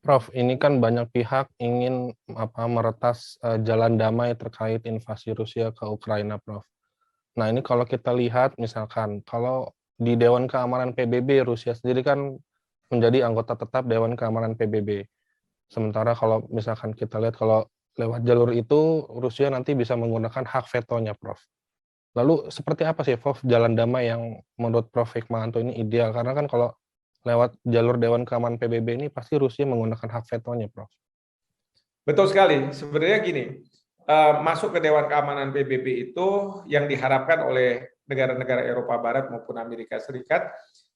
Prof, ini kan banyak pihak ingin meretas jalan damai terkait invasi Rusia ke Ukraina, Prof. Nah, ini kalau kita lihat misalkan kalau di Dewan Keamanan PBB Rusia sendiri kan menjadi anggota tetap Dewan Keamanan PBB. Sementara kalau misalkan kita lihat kalau lewat jalur itu Rusia nanti bisa menggunakan hak vetonya, Prof. Lalu seperti apa sih, Prof, jalan damai yang menurut Prof Hikmahanto ini ideal? Karena kan kalau lewat jalur Dewan Keamanan PBB ini pasti Rusia menggunakan hak vetonya, Prof. Betul sekali. Sebenarnya gini, masuk ke Dewan Keamanan PBB itu yang diharapkan oleh negara-negara Eropa Barat maupun Amerika Serikat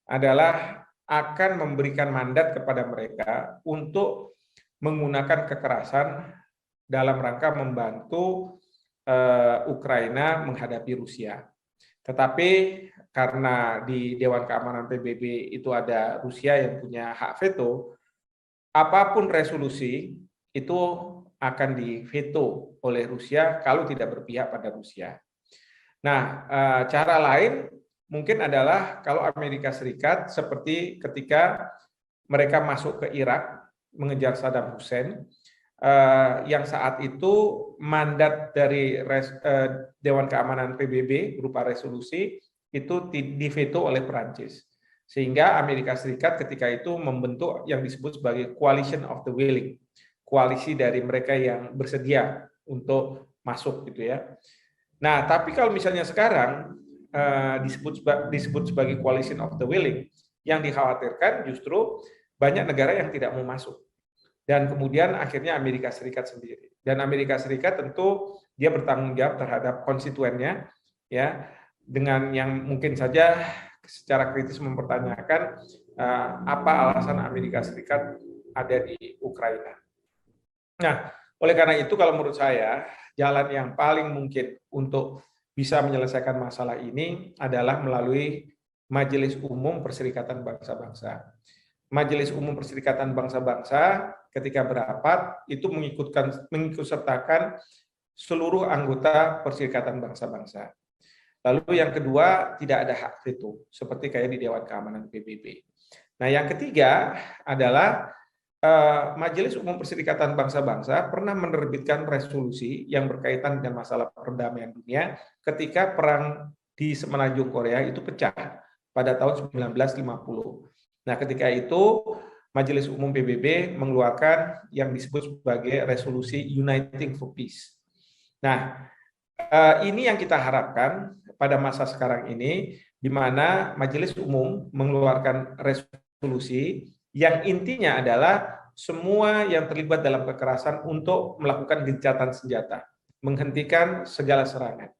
adalah akan memberikan mandat kepada mereka untuk menggunakan kekerasan dalam rangka membantu Ukraina menghadapi Rusia. Tetapi karena di Dewan Keamanan PBB itu ada Rusia yang punya hak veto, apapun resolusi itu akan diveto oleh Rusia kalau tidak berpihak pada Rusia. Nah, cara lain mungkin adalah kalau Amerika Serikat seperti ketika mereka masuk ke Irak mengejar Saddam Hussein, yang saat itu mandat dari Dewan Keamanan PBB berupa resolusi itu diveto oleh Perancis. Sehingga Amerika Serikat ketika itu membentuk yang disebut sebagai Coalition of the Willing, koalisi dari mereka yang bersedia untuk masuk gitu ya. Nah, tapi kalau misalnya sekarang disebut sebagai Coalition of the Willing, yang dikhawatirkan justru banyak negara yang tidak mau masuk. Dan kemudian akhirnya Amerika Serikat sendiri. Dan Amerika Serikat tentu dia bertanggung jawab terhadap konstituennya, ya, dengan yang mungkin saja secara kritis mempertanyakan apa alasan Amerika Serikat ada di Ukraina. Nah, oleh karena itu kalau menurut saya jalan yang paling mungkin untuk bisa menyelesaikan masalah ini adalah melalui Majelis Umum Perserikatan Bangsa-Bangsa. Majelis Umum Perserikatan Bangsa-Bangsa ketika berapat itu mengikutsertakan seluruh anggota Perserikatan Bangsa-Bangsa. Lalu yang kedua, tidak ada hak veto seperti kayak di Dewan Keamanan PBB. Nah, yang ketiga adalah Majelis Umum Perserikatan Bangsa-Bangsa pernah menerbitkan resolusi yang berkaitan dengan masalah perdamaian dunia ketika perang di Semenanjung Korea itu pecah pada tahun 1950. Nah, ketika itu Majelis Umum PBB mengeluarkan yang disebut sebagai resolusi Uniting for Peace. Nah, ini yang kita harapkan pada masa sekarang ini, di mana Majelis Umum mengeluarkan resolusi yang intinya adalah semua yang terlibat dalam kekerasan untuk melakukan gencatan senjata, menghentikan segala serangan.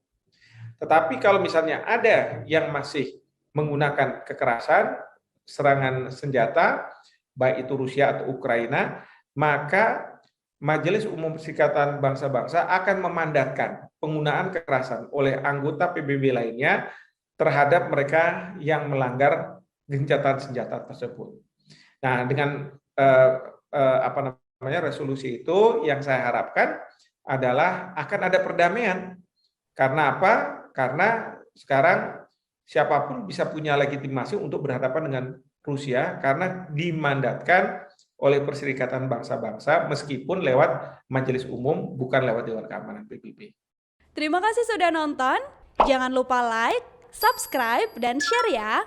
Tetapi kalau misalnya ada yang masih menggunakan kekerasan, serangan senjata, baik itu Rusia atau Ukraina, maka Majelis Umum Perserikatan Bangsa-Bangsa akan memandatkan penggunaan kekerasan oleh anggota PBB lainnya terhadap mereka yang melanggar gencatan senjata tersebut. Nah, dengan resolusi itu yang saya harapkan adalah akan ada perdamaian. Karena apa? Karena sekarang siapapun bisa punya legitimasi untuk berhadapan dengan Rusia karena dimandatkan oleh Perserikatan Bangsa-Bangsa meskipun lewat Majelis Umum bukan lewat Dewan Keamanan PBB. Terima kasih sudah nonton. Jangan lupa like, subscribe, dan share ya.